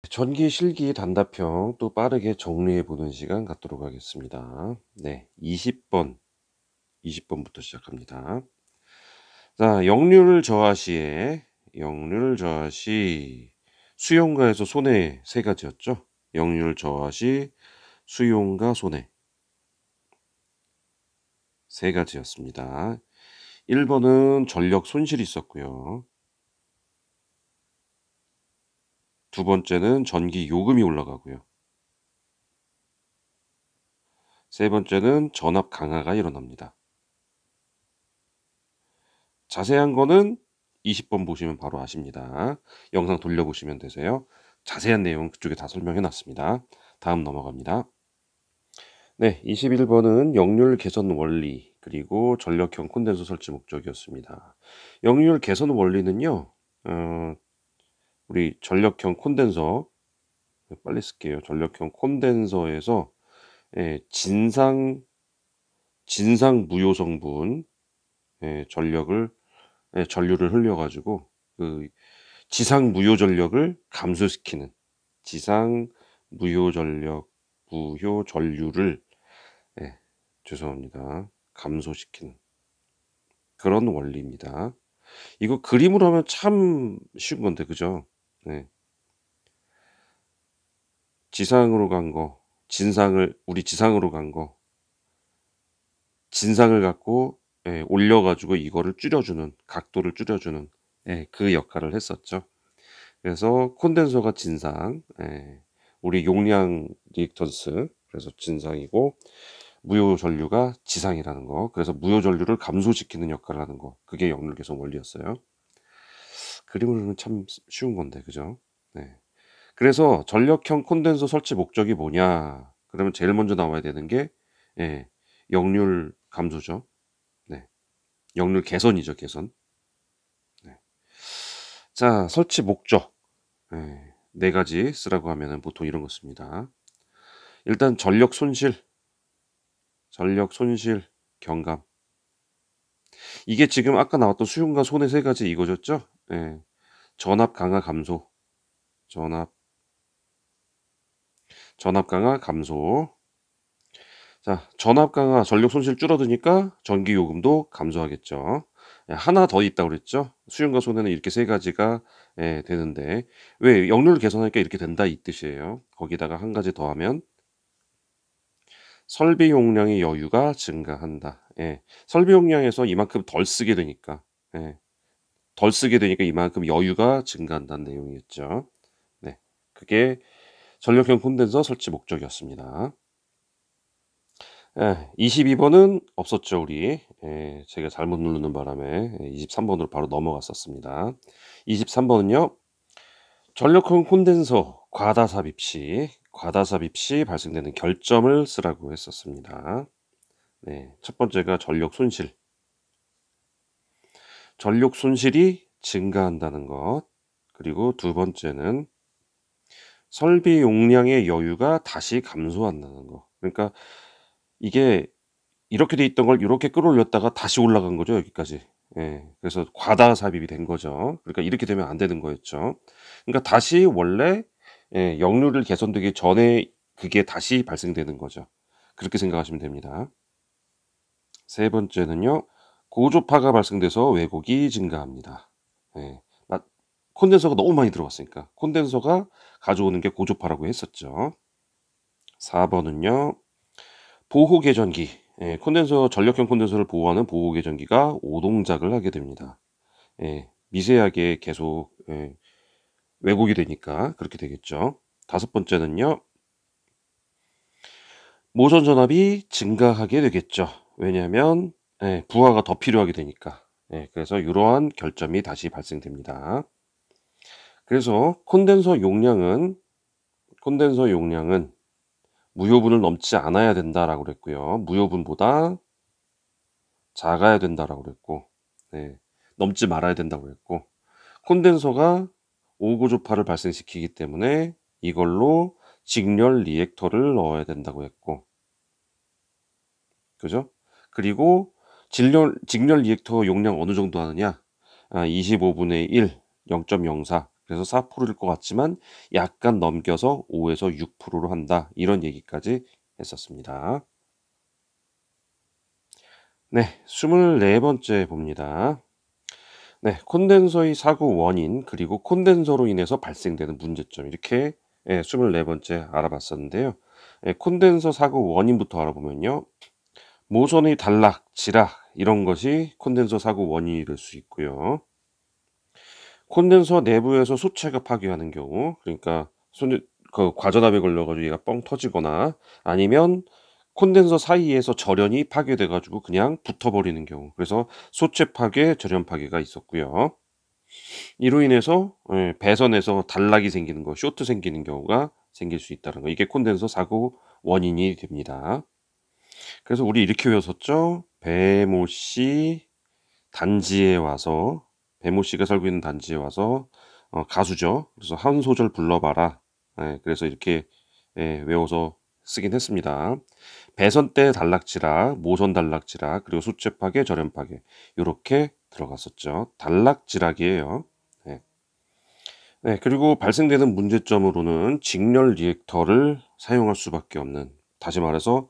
전기, 실기, 단답형 또 빠르게 정리해 보는 시간 갖도록 하겠습니다. 네, 20번 부터 시작합니다. 자, 역률 저하시, 수용가에서 손해 세 가지였죠. 역률 저하시, 수용가 손해 세 가지였습니다. 1번은 전력 손실이 있었고요. 두 번째는 전기 요금이 올라가고요. 세 번째는 전압 강화가 일어납니다. 자세한 거는 20번 보시면 바로 아십니다. 영상 돌려보시면 되세요. 자세한 내용 그쪽에 다 설명해 놨습니다. 다음 넘어갑니다. 네, 21번은 역률 개선 원리 그리고 전력형 콘덴서 설치 목적이었습니다. 역률 개선 원리는요. 우리 전력형 콘덴서 빨리 쓸게요. 전력형 콘덴서에서 진상 무효 성분 전류를 흘려가지고 그 지상 무효 전력을 감소시키는 지상 무효 전류를 죄송합니다. 감소시키는 그런 원리입니다. 이거 그림으로 하면 참 쉬운 건데 그죠? 네. 지상으로 간 거, 우리 지상으로 간 거, 진상을 갖고 올려가지고 이거를 줄여주는 각도를 줄여주는 그 역할을 했었죠. 그래서 콘덴서가 진상, 우리 용량 리액턴스 그래서 진상이고 무효 전류가 지상이라는 거. 그래서 무효 전류를 감소시키는 역할을 하는 거. 그게 역률 개선 원리였어요. 그림으로 보면 참 쉬운 건데, 그죠? 네. 그래서 전력형 콘덴서 설치 목적이 뭐냐? 그러면 제일 먼저 나와야 되는 게 역률 감소죠. 네. 역률 개선이죠, 개선. 네. 자, 설치 목적. 네 가지 쓰라고 하면은 보통 이런 거 씁니다. 일단 전력 손실, 경감. 이게 지금 아까 나왔던 수용과 손해 세 가지 이거였죠? 전압 강화 감소. 전압 강화 감소. 자, 전압 강화 전력 손실 줄어드니까 전기 요금도 감소하겠죠. 하나 더 있다고 그랬죠? 수용과 손해는 이렇게 세 가지가 되는데 왜 역률 개선하니까 이렇게 된다 이 뜻이에요. 거기다가 한 가지 더 하면 설비 용량의 여유가 증가한다. 설비 용량에서 이만큼 덜 쓰게 되니까 이만큼 여유가 증가한다는 내용이었죠. 네, 그게 전력형 콘덴서 설치 목적이었습니다. 22번은 없었죠, 우리. 제가 잘못 누르는 바람에 23번으로 바로 넘어갔었습니다. 23번은요. 전력형 콘덴서 과다 삽입 시 발생되는 결점을 쓰라고 했었습니다. 네, 첫 번째가 전력 손실이 증가한다는 것. 그리고 두 번째는 설비 용량의 여유가 다시 감소한다는 거. 그러니까 이게 이렇게 돼 있던 걸 이렇게 끌어올렸다가 다시 올라간 거죠, 여기까지. 그래서 과다 삽입이 된 거죠. 그러니까 이렇게 되면 안 되는 거였죠. 그러니까 다시 원래 역률을 개선되기 전에 그게 다시 발생되는 거죠. 그렇게 생각하시면 됩니다. 세 번째는요. 고조파가 발생돼서 왜곡이 증가합니다. 콘덴서가 너무 많이 들어갔으니까 콘덴서가 가져오는 게 고조파라고 했었죠. 4번은요. 보호 계전기. 전력형 콘덴서를 보호하는 보호 계전기가 오동작을 하게 됩니다. 미세하게 계속 왜곡이 되니까 그렇게 되겠죠. 다섯 번째는요. 모선 전압이 증가하게 되겠죠. 왜냐하면 부하가 더 필요하게 되니까. 그래서 이러한 결점이 다시 발생됩니다. 그래서 콘덴서 용량은 무효분을 넘지 않아야 된다라고 그랬고요. 무효분보다 작아야 된다라고 그랬고, 넘지 말아야 된다고 그랬고, 콘덴서가 오고조파를 발생시키기 때문에 이걸로 직렬 리액터를 넣어야 된다고 했고, 그죠? 그리고 직렬 리액터 용량 어느 정도 하느냐? 25분의 1, 0.04. 그래서 4%일 것 같지만 약간 넘겨서 5에서 6%로 한다. 이런 얘기까지 했었습니다. 네, 24번째 봅니다. 네, 콘덴서의 사고 원인 그리고 콘덴서로 인해서 발생되는 문제점 이렇게 24번째 알아봤었는데요. 콘덴서 사고 원인부터 알아보면요. 모선의 단락, 지락 이런 것이 콘덴서 사고 원인이 될 수 있고요. 콘덴서 내부에서 소체가 파괴하는 경우, 그러니까 그 과전압에 걸려가지고 얘가 뻥 터지거나 아니면 콘덴서 사이에서 절연이 파괴돼 가지고 그냥 붙어버리는 경우, 그래서 소체 파괴, 절연 파괴가 있었고요. 이로 인해서 배선에서 단락이 생기는 거, 쇼트 생기는 경우가 생길 수 있다는 거. 이게 콘덴서 사고 원인이 됩니다. 그래서 우리 이렇게 외웠었죠. 배모씨 단지에 와서, 배모씨가 살고 있는 단지에 와서 가수죠. 그래서 한 소절 불러봐라. 그래서 이렇게 외워서 쓰긴 했습니다. 배선 때 단락지락, 모선 단락지락, 그리고 수체 파괴, 절연 파괴 요렇게 들어갔었죠. 단락지락이에요. 네. 네, 그리고 발생되는 문제점으로는 직렬 리액터를 사용할 수밖에 없는, 다시 말해서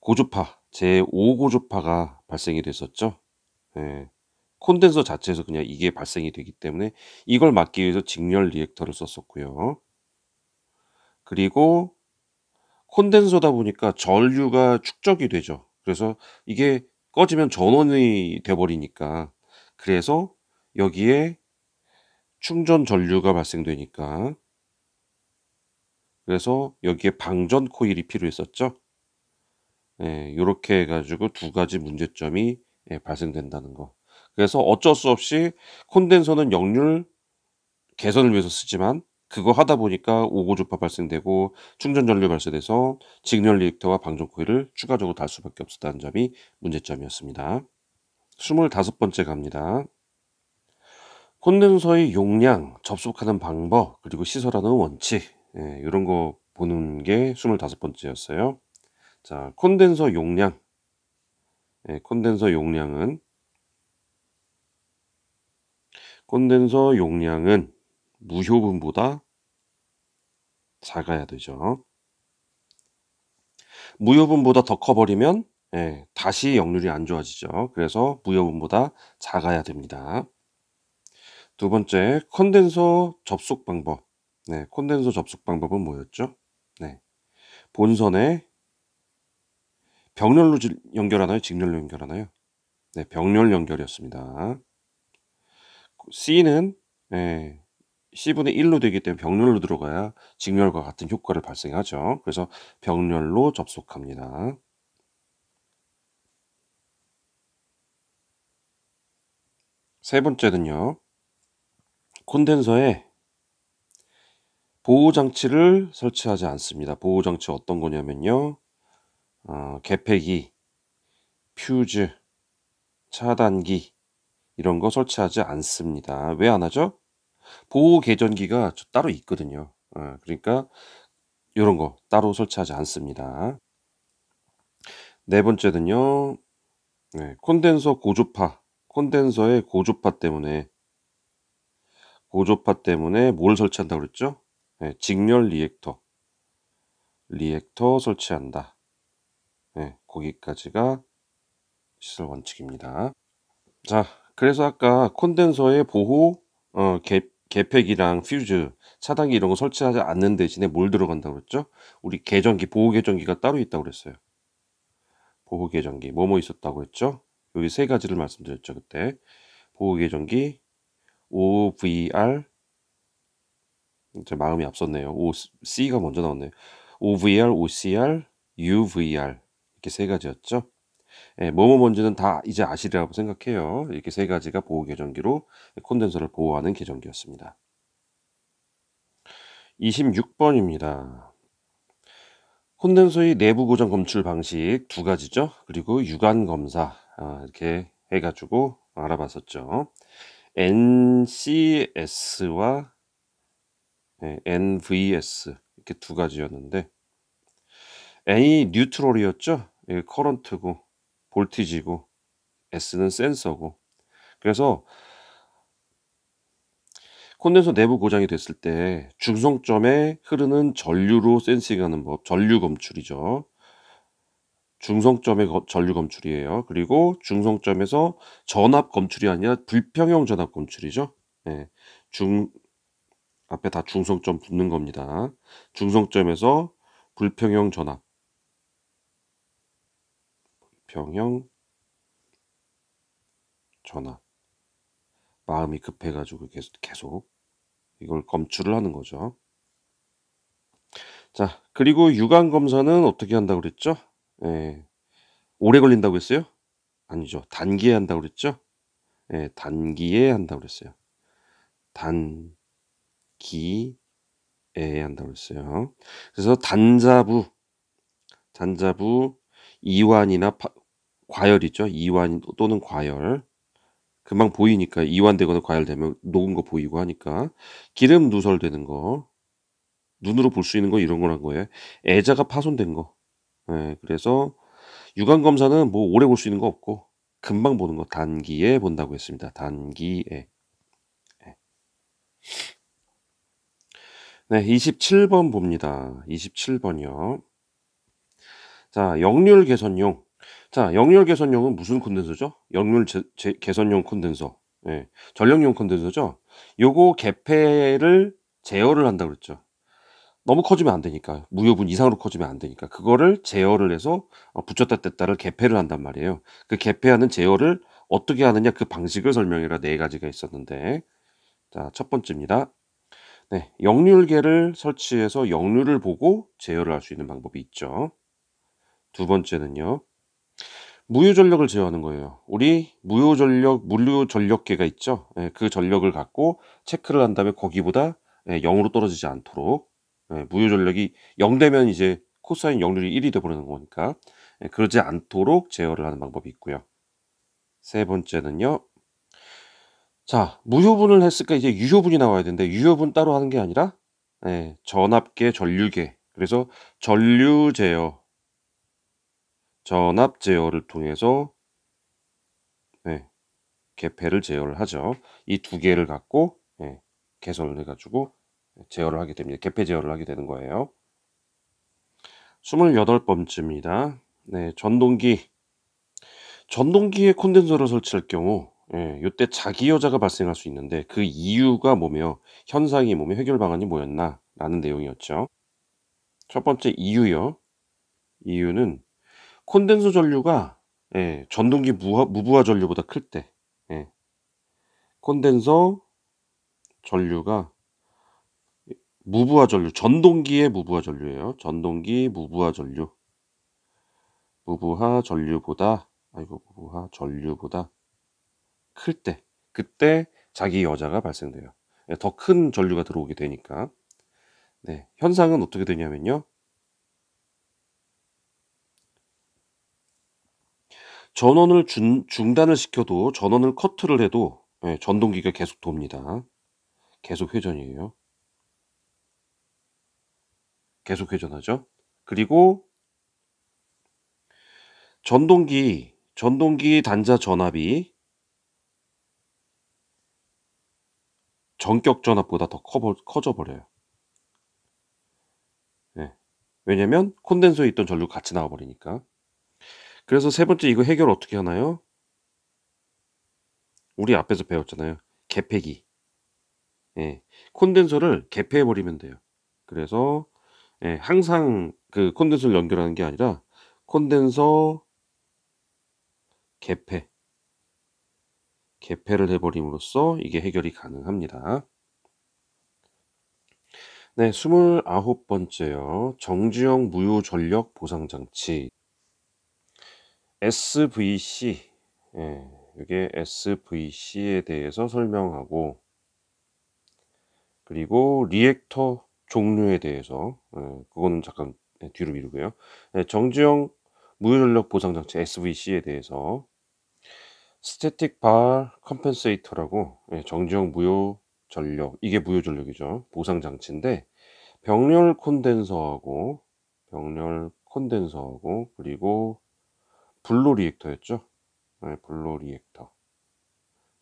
고주파, 제5고주파가 발생이 됐었죠. 예. 콘덴서 자체에서 그냥 이게 발생이 되기 때문에 이걸 막기 위해서 직렬 리액터를 썼었고요. 그리고 콘덴서다 보니까 전류가 축적이 되죠. 그래서 이게 꺼지면 전원이 돼 버리니까, 그래서 여기에 충전 전류가 발생되니까, 그래서 여기에 방전 코일이 필요했었죠. 요렇게 해 가지고 두 가지 문제점이 발생된다는 거. 그래서 어쩔 수 없이 콘덴서는 역률 개선을 위해서 쓰지만 그거 하다 보니까 오고주파 발생되고 충전 전류 발생돼서 직렬 리액터와 방전 코일을 추가적으로 달 수밖에 없었다는 점이 문제점이었습니다. 25번째 갑니다. 콘덴서의 용량, 접속하는 방법, 그리고 시설하는 원칙, 이런 거 보는 게 25번째였어요. 자, 콘덴서 용량. 콘덴서 용량은 무효분보다 작아야 되죠. 무효분보다 더 커버리면 다시 역률이 안 좋아지죠. 그래서 무효분보다 작아야 됩니다. 두 번째, 콘덴서 접속 방법. 콘덴서 접속 방법은 뭐였죠? 본선에 병렬로 연결하나요? 직렬로 연결하나요? 병렬 연결이었습니다. C는 C분의 1로 되기 때문에 병렬로 들어가야 직렬과 같은 효과를 발생하죠. 그래서 병렬로 접속합니다. 세 번째는요. 콘덴서에 보호장치를 설치하지 않습니다. 보호장치 어떤 거냐면요. 개폐기, 퓨즈, 차단기 이런 거 설치하지 않습니다. 왜 안 하죠? 보호 계전기가 따로 있거든요. 그러니까 이런 거 따로 설치하지 않습니다. 네 번째는요. 콘덴서 고주파. 콘덴서의 고주파 때문에 뭘 설치한다고 그랬죠? 직렬 리액터 설치한다. 거기까지가 시설 원칙입니다. 자, 그래서 아까 콘덴서의 보호 개폐기랑 퓨즈, 차단기 이런 거 설치하지 않는 대신에 뭘 들어간다고 그랬죠? 우리 계전기, 보호 계전기가 따로 있다고 그랬어요. 보호 계전기 뭐뭐 있었다고 했죠? 여기 세 가지를 말씀드렸죠, 그때. 보호 계전기 OVR, 제 마음이 앞섰네요. C가 먼저 나왔네요. OVR, OCR, UVR 이렇게 세 가지였죠. 뭐뭐 뭔지는 다 이제 아시리라고 생각해요. 이렇게 세 가지가 보호 계전기로 콘덴서를 보호하는 계전기였습니다. 26번입니다. 콘덴서의 내부 고정 검출 방식 두 가지죠. 그리고 유관 검사 이렇게 해가지고 알아봤었죠. NCS와 NVS 이렇게 두 가지였는데, N이 뉴트럴이었죠. 커런트고 볼티지고, S는 센서고. 그래서 콘덴서 내부 고장이 됐을 때 중성점에 흐르는 전류로 센싱하는 법, 전류 검출이죠. 중성점의 전류 검출이에요. 그리고 중성점에서 전압 검출이 아니라 불평형 전압 검출이죠. 예. 앞에 다 중성점 붙는 겁니다. 중성점에서 불평형 전압, 평형 전압. 마음이 급해가지고 계속 이걸 검출을 하는 거죠. 자, 그리고 유관 검사는 어떻게 한다고 그랬죠? 예. 오래 걸린다고 했어요? 아니죠. 단기에 한다고 그랬죠? 예, 단기에 한다고 그랬어요. 단기에 한다고 그랬어요. 그래서 단자부 이완이나 과열이죠. 이완 또는 과열. 금방 보이니까 이완되거나 과열되면 녹은 거 보이고 하니까 기름 누설되는 거, 눈으로 볼 수 있는 거 이런 거란 거예요. 애자가 파손된 거. 예, 그래서 유관 검사는 뭐 오래 볼 수 있는 거 없고 금방 보는 거 단기에 본다고 했습니다. 단기에. 예. 네, 27번 봅니다. 27번이요. 자, 역률 개선용. 자, 역률 개선용은 무슨 콘덴서죠? 역률 개선용 콘덴서. 예, 전력용 콘덴서죠? 요거 개폐를 제어를 한다고 그랬죠. 너무 커지면 안 되니까. 무효분 이상으로 커지면 안 되니까. 그거를 제어를 해서 붙였다 뗐다를 개폐를 한단 말이에요. 그 개폐하는 제어를 어떻게 하느냐 그 방식을 설명해라 네 가지가 있었는데. 자, 첫 번째입니다. 네, 역률계를 설치해서 역률을 보고 제어를 할 수 있는 방법이 있죠. 두 번째는요. 무효전력을 제어하는 거예요. 우리 무효전력계가 있죠. 예, 그 전력을 갖고 체크를 한 다음에 거기보다 0으로 떨어지지 않도록 무효전력이 0 되면 이제 코사인 역률이 1이 돼버리는 거니까 그러지 않도록 제어를 하는 방법이 있고요. 세 번째는요. 자, 무효분을 했으니까 이제 유효분이 나와야 되는데 유효분 따로 하는 게 아니라 전압계, 전류계. 그래서 전류 제어, 전압 제어를 통해서 개폐를 제어를 하죠. 이 두 개를 갖고 개선을 해가지고 제어를 하게 됩니다. 개폐 제어를 하게 되는 거예요. 28번째입니다. 네, 전동기에 콘덴서를 설치할 경우 이때 자기여자가 발생할 수 있는데 그 이유가 뭐며 현상이 뭐며 해결 방안이 뭐였나 라는 내용이었죠. 첫 번째 이유요. 이유는 콘덴서 전류가 전동기 무부하 전류보다 클 때 콘덴서 전류가 무부하 전류, 전동기의 무부하 전류예요. 전동기 무부하 전류. 무부하 전류보다 클 때, 그때 자기 여자가 발생돼요. 더 큰 전류가 들어오게 되니까. 네, 현상은 어떻게 되냐면요. 전원을 중단을 시켜도 전원을 커트를 해도 전동기가 계속 돕니다. 계속 회전이에요. 계속 회전하죠. 그리고 전동기 단자 전압이 전격 전압보다 더 커져 버려요. 왜냐면 콘덴서에 있던 전류가 같이 나와 버리니까. 그래서 세 번째 이거 해결 어떻게 하나요? 우리 앞에서 배웠잖아요. 개폐기. 콘덴서를 개폐해 버리면 돼요. 그래서 항상 그 콘덴서를 연결하는 게 아니라 콘덴서 개폐를 해버림으로써 이게 해결이 가능합니다. 네, 29번째요. 정지형 무효 전력 보상 장치. SVC. 이게 SVC에 대해서 설명하고 그리고 리액터 종류에 대해서 그거는 잠깐 뒤로 미루고요. 정지형 무효 전력 보상 장치 SVC에 대해서 스태틱 바 컴펜세이터라고 정지형 무효 전력 이게 무효 전력이죠. 보상 장치인데 병렬 콘덴서하고 그리고 블로 리액터였죠. 블로 리액터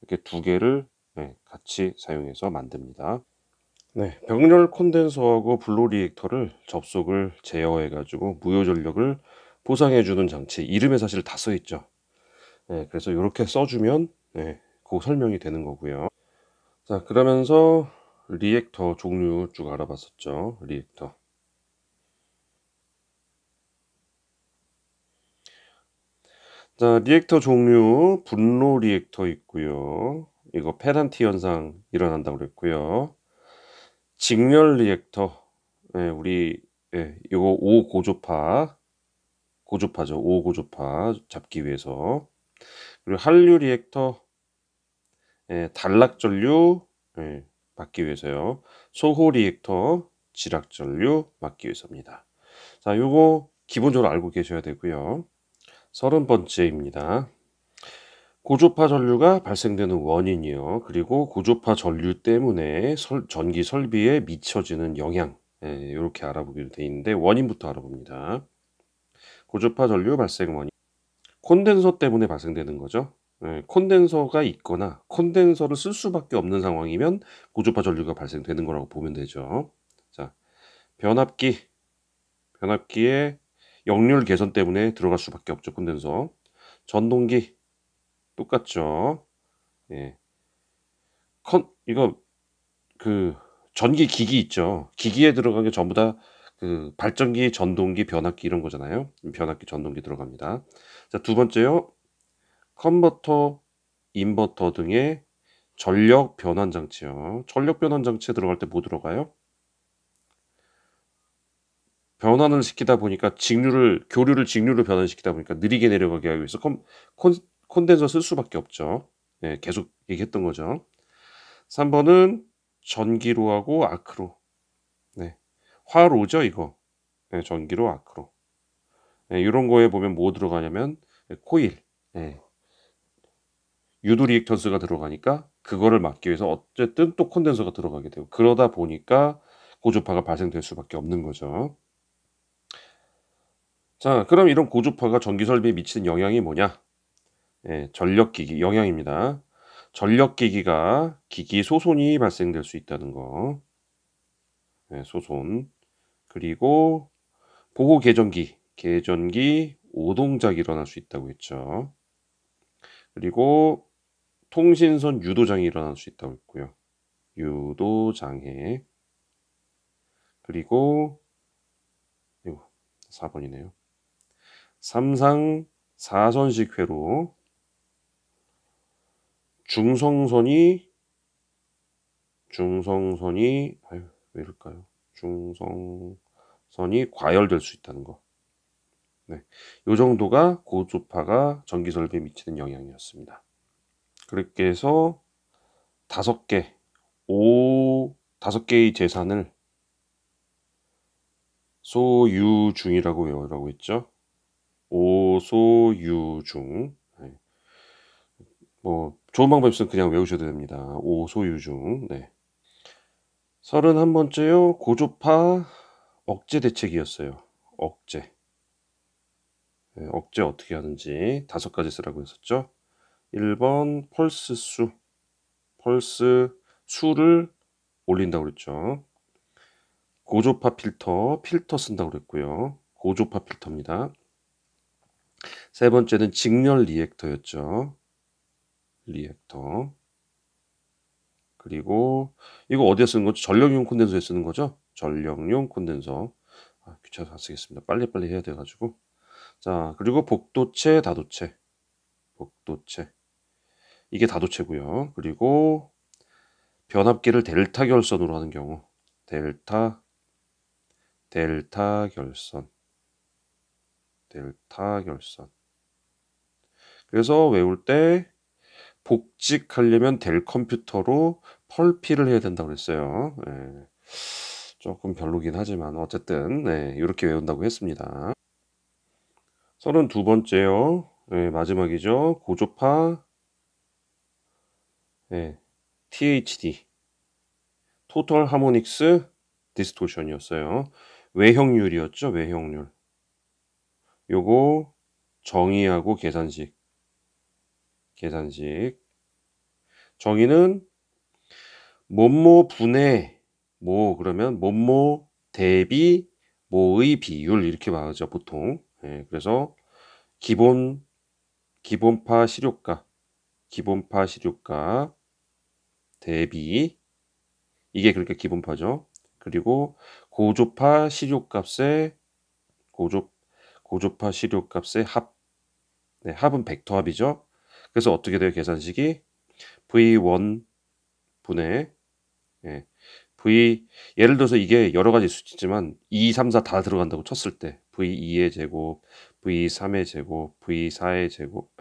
이렇게 두 개를 같이 사용해서 만듭니다. 네, 병렬 콘덴서하고 블로 리액터를 접속을 제어해 가지고 무효 전력을 보상해 주는 장치, 이름에 사실 다 써 있죠. 그래서 요렇게 써 주면 그 설명이 되는 거고요. 자, 그러면서 리액터 종류 쭉 알아봤었죠. 리액터. 자, 리액터 종류 분로 리액터 있고요. 이거 페넌티 현상 일어난다고 그랬고요. 직렬 리액터, 우리 이거 5고조파죠. 5고조파 잡기 위해서. 그리고 한류 리액터, 단락전류 막기 위해서요. 소호 리액터, 지락전류 막기 위해서입니다. 자, 요거 기본적으로 알고 계셔야 되고요. 30번째입니다. 고조파 전류가 발생되는 원인이요. 그리고 고조파 전류 때문에 전기 설비에 미쳐지는 영향, 이렇게 알아보기로 되어 있는데 원인부터 알아봅니다. 고조파 전류 발생 원인. 콘덴서 때문에 발생되는 거죠. 콘덴서가 있거나 콘덴서를 쓸 수밖에 없는 상황이면 고조파 전류가 발생되는 거라고 보면 되죠. 자, 변압기의 역률 개선 때문에 들어갈 수밖에 없죠. 콘덴서. 전동기 똑같죠. 예. 이거 그 전기 기기 있죠. 기기에 들어간 게 전부 다 그 발전기, 전동기, 변압기 이런 거잖아요. 변압기, 전동기 들어갑니다. 자, 두 번째요. 컨버터, 인버터 등의 전력 변환 장치요. 전력 변환 장치에 들어갈 때 뭐 들어가요? 변환을 시키다 보니까 교류를 직류로 변환시키다 보니까 느리게 내려가게 하기 위해서 콘덴서 쓸 수밖에 없죠. 계속 얘기했던 거죠. 3번은 전기로하고 아크로. 화로죠, 이거. 전기로 아크로. 이런 거에 보면 뭐 들어가냐면 코일, 유도 리액턴스가 들어가니까 그거를 막기 위해서 어쨌든 또 콘덴서가 들어가게 되고, 그러다 보니까 고주파가 발생될 수밖에 없는 거죠. 자, 그럼 이런 고주파가 전기 설비에 미치는 영향이 뭐냐? 전력기기 영향입니다. 전력기기가 기기 소손이 발생될 수 있다는 거. 소손. 그리고 보호 계전기 오동작이 일어날 수 있다고 했죠. 그리고 통신선 유도장애 일어날 수 있다고 했고요. 유도장애. 그리고 이거 4번이네요. 삼상 4선식 회로 중성선이 아유, 왜 이럴까요? 중성선이 과열될 수 있다는 거. 요 정도가 고주파가 전기 설비에 미치는 영향이었습니다. 그렇게 해서 5개의 재산을 소유중이라고 외우라고 했죠. 오소유중. 뭐 좋은 방법 있으면 그냥 외우셔도 됩니다. 오소유중. 31번째요. 고주파 억제 대책이었어요. 억제. 억제 어떻게 하는지 5가지 쓰라고 했었죠. 1번 펄스 수를 올린다고 그랬죠. 고조파 필터 쓴다고 그랬고요. 고조파 필터입니다. 세 번째는 직렬 리액터였죠. 리액터. 그리고 이거 어디에 쓰는 거죠? 전력용 콘덴서에 쓰는 거죠? 전력용 콘덴서. 귀찮아서 안 쓰겠습니다. 빨리빨리 해야 돼가지고. 자, 그리고 복도체, 다도체. 이게 다도체고요. 그리고 변압기를 델타 결선으로 하는 경우. 델타 결선. 그래서 외울 때 복직하려면 델 컴퓨터로 펄피를 해야 된다고 그랬어요. 조금 별로긴 하지만 어쨌든 이렇게 외운다고 했습니다. 32번째요. 마지막이죠. 고조파 THD 토털 하모닉스 디스토션이었어요. 외형률이었죠. 외형률. 요거 정의하고 계산식. 정의는 뭐뭐 분의 뭐 그러면 뭐뭐 대비 뭐의 비율 이렇게 말하죠, 보통. 예, 그래서 기본파 식료가 대비 이게 그러니까 기본파죠. 그리고 고조파 식료값의 고조 고조파 식료값의 합. 네, 합은 벡터합이죠. 그래서 어떻게 돼요, 계산식이? V1 분의 예, 예를 들어서 이게 여러 가지 수치지만 2, 3, 4 다 들어간다고 쳤을 때 V2의 제곱, V3의 제곱, V4의 제곱,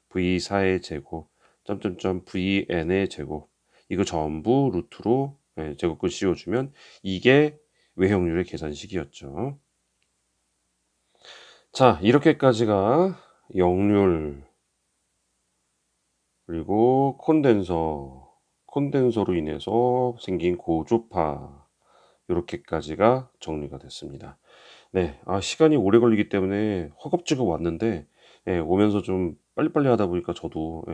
V4의 제곱, 점점점 VN의 제곱 이거 전부 루트로 제곱근 씌워주면 이게 외형률의 계산식이었죠. 자, 이렇게까지가 역률 그리고 콘덴서로 인해서 생긴 고조파 이렇게까지가 정리가 됐습니다. 네, 시간이 오래 걸리기 때문에 허겁지겁 왔는데 오면서 좀 빨리빨리 하다 보니까 저도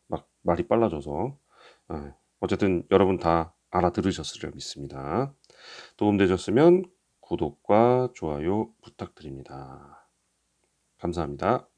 막 말이 빨라져서 어쨌든 여러분 다 알아들으셨으리라 믿습니다. 도움되셨으면 구독과 좋아요 부탁드립니다. 감사합니다.